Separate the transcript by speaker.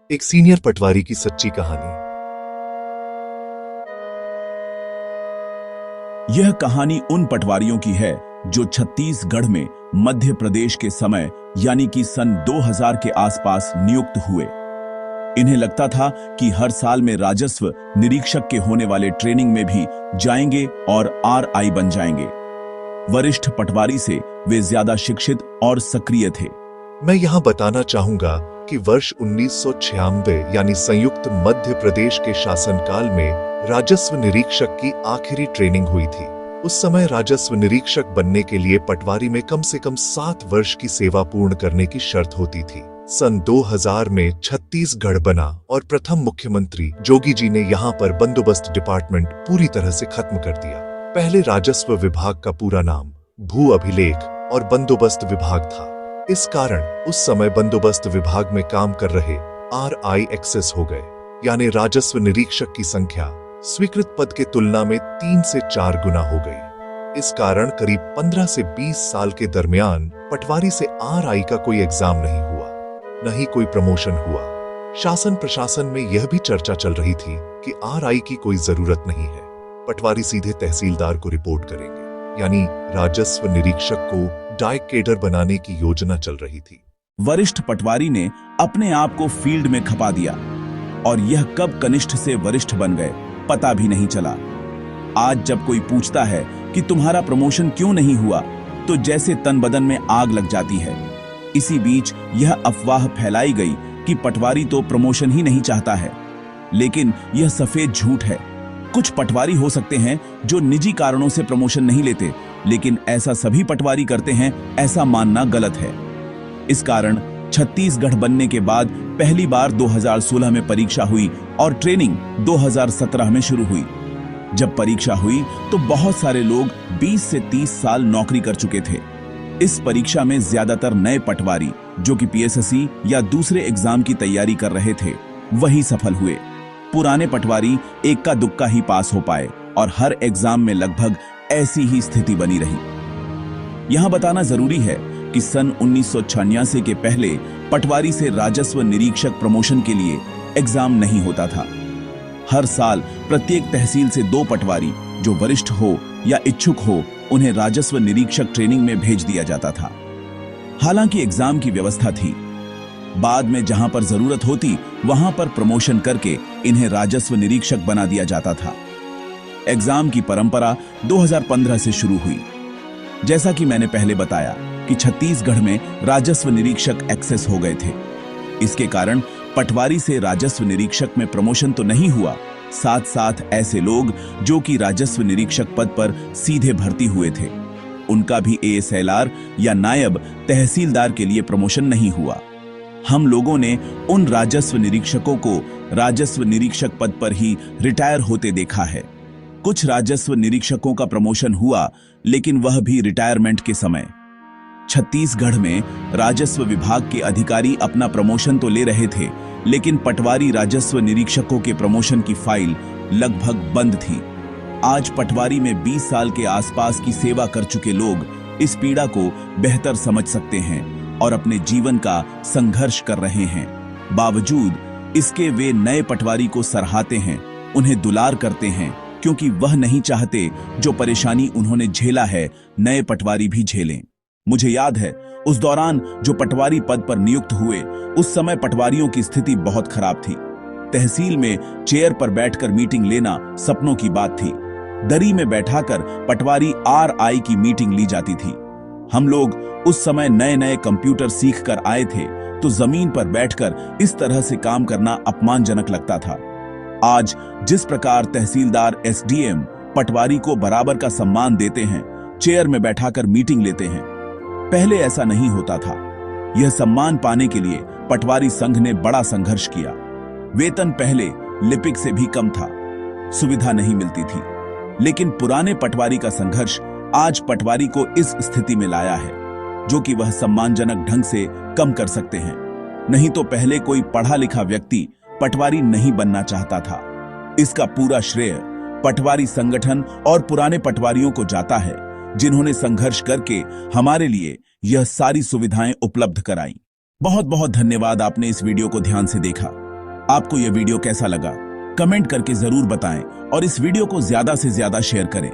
Speaker 1: एक सीनियर पटवारी की सच्ची कहानी।
Speaker 2: यह कहानी उन पटवारियों की है जो छत्तीसगढ़ में मध्य प्रदेश के समय यानी कि सन 2000 के आसपास नियुक्त हुए। इन्हें लगता था कि हर साल में राजस्व निरीक्षक के होने वाले ट्रेनिंग में भी जाएंगे और RI बन जाएंगे। वरिष्ठ पटवारी से वे ज्यादा शिक्षित और सक्रिय थे।
Speaker 1: मैं यहां बताना चाहूंगा कि वर्ष 1996 यानी संयुक्त मध्य प्रदेश के शासनकाल में राजस्व निरीक्षक की आखिरी ट्रेनिंग हुई थी। उस समय राजस्व निरीक्षक बनने के लिए पटवारी में कम से कम 7 वर्ष की सेवा पूर्ण करने की शर्त होती थी। सन 2000 में छत्तीसगढ़ बना और प्रथम मुख्यमंत्री जोगी जी ने यहाँ पर बंदोबस्त डिपार्टमेंट पूरी तरह से खत्म कर दिया। पहले राजस्व विभाग का पूरा नाम भू अभिलेख और बंदोबस्त विभाग था। इस कारण उस समय बंदोबस्त विभाग में काम कर रहे RI एक्सेस हो गए, यानी राजस्व निरीक्षक की संख्या स्वीकृत पद के तुलना में 3 से 4 गुना हो गई। इस कारण करीब 15 से 20 साल के दरमियान पटवारी से RI का कोई एग्जाम नहीं हुआ, न ही कोई प्रमोशन हुआ। शासन प्रशासन में यह भी चर्चा चल रही थी कि RI की कोई जरूरत नहीं है, पटवारी सीधे तहसीलदार को रिपोर्ट करेंगे, यानी राजस्व निरीक्षक को डाइक केडर बनाने की योजना चल रही थी।
Speaker 2: वरिष्ठ पटवारी ने अपने आप को फील्ड में खपा दिया और यह कब कनिष्ठ से वरिष्ठ बन गए पता भी नहीं चला। आज जब कोई पूछता है कि तुम्हारा प्रमोशन क्यों नहीं हुआ, तो जैसे तन बदन में आग लग जाती है। इसी बीच यह अफवाह फैलाई गई कि पटवारी तो प्रमोशन ही नहीं चाहता है, लेकिन यह सफेद झूठ है। कुछ पटवारी हो सकते हैं जो निजी कारणों से प्रमोशन नहीं लेते, लेकिन ऐसा सभी पटवारी करते हैं, ऐसा मानना गलत है। इस कारण छत्तीसगढ़ बनने के बाद पहली बार 2016 में परीक्षा हुई और ट्रेनिंग 2017 में शुरू हुई। जब परीक्षा हुई तो बहुत सारे लोग 20 से 30 साल नौकरी कर चुके थे। इस परीक्षा में ज्यादातर नए पटवारी जो कि PSSC या दूसरे एग्जाम की तैयारी कर रहे थे, वही सफल हुए। पुराने पटवारी इक्का दुक्का ही पास हो पाए और हर एग्जाम में लगभग ऐसी ही स्थिति बनी रही। यहां बताना जरूरी है कि सन 1986 के पहले पटवारी से राजस्व निरीक्षक प्रमोशन के लिए एग्जाम नहीं होता था। हर साल प्रत्येक तहसील से 2 पटवारी जो वरिष्ठ हो या इच्छुक हो, उन्हें राजस्व निरीक्षक ट्रेनिंग में भेज दिया जाता था। हालांकि एग्जाम की व्यवस्था थी, बाद में जहां पर जरूरत होती वहां पर प्रमोशन करके इन्हें राजस्व निरीक्षक बना दिया जाता था। एग्जाम की परंपरा 2015 से शुरू हुई। जैसा कि मैंने पहले बताया कि छत्तीसगढ़ में राजस्व निरीक्षक एक्सेस हो गए थे। इसके कारण पटवारी से राजस्व निरीक्षक में प्रमोशन तो नहीं हुआ, साथ साथ ऐसे लोग जो कि राजस्व निरीक्षक पद पर सीधे भर्ती हुए थे, उनका भी ASLR या नायब तहसीलदार के लिए प्रमोशन नहीं हुआ। हम लोगों ने उन राजस्व निरीक्षकों को राजस्व निरीक्षक पद पर ही रिटायर होते देखा है। कुछ राजस्व निरीक्षकों का प्रमोशन हुआ, लेकिन वह भी रिटायरमेंट के समय। छत्तीसगढ़ में राजस्व विभाग के अधिकारी अपना प्रमोशन तो ले रहे थे, लेकिन पटवारी राजस्व निरीक्षकों के प्रमोशन की फाइल लगभग बंद थी। आज पटवारी में 20 साल के आसपास की सेवा कर चुके लोग इस पीड़ा को बेहतर समझ सकते हैं और अपने जीवन का संघर्ष कर रहे हैं। बावजूद इसके वे नए पटवारी को सराहते हैं, उन्हें दुलार करते हैं, क्योंकि वह नहीं चाहते जो परेशानी उन्होंने झेला है नए पटवारी भी झेलें। मुझे याद है उस दौरान जो पटवारी पद पर नियुक्त हुए, उस समय पटवारियों की स्थिति बहुत खराब थी। तहसील में चेयर पर बैठकर मीटिंग लेना सपनों की बात थी। दरी में बैठाकर पटवारी RI की मीटिंग ली जाती थी। हम लोग उस समय नए नए कंप्यूटर सीख कर आए थे, तो जमीन पर बैठकर इस तरह से काम करना अपमानजनक लगता था। आज जिस प्रकार तहसीलदार SDM पटवारी को बराबर का सम्मान देते हैं, चेयर में बैठाकर मीटिंग लेते हैं, पहले ऐसा नहीं होता था। यह सम्मान पाने के लिए पटवारी संघ ने बड़ा संघर्ष किया। वेतन पहले लिपिक से भी कम था, सुविधा नहीं मिलती थी, लेकिन पुराने पटवारी का संघर्ष आज पटवारी को इस स्थिति में लाया है, जो कि वह सम्मानजनक ढंग से कम कर सकते हैं। नहीं तो पहले कोई पढ़ा लिखा व्यक्ति पटवारी नहीं बनना चाहता था। इसका पूरा श्रेय पटवारी संगठन और पुराने पटवारियों को जाता है, जिन्होंने संघर्ष करके हमारे लिए यह सारी सुविधाएं उपलब्ध कराई। बहुत बहुत धन्यवाद, आपने इस वीडियो को ध्यान से देखा। आपको यह वीडियो कैसा लगा कमेंट करके जरूर बताएं और इस वीडियो को ज्यादा से ज्यादा शेयर करें।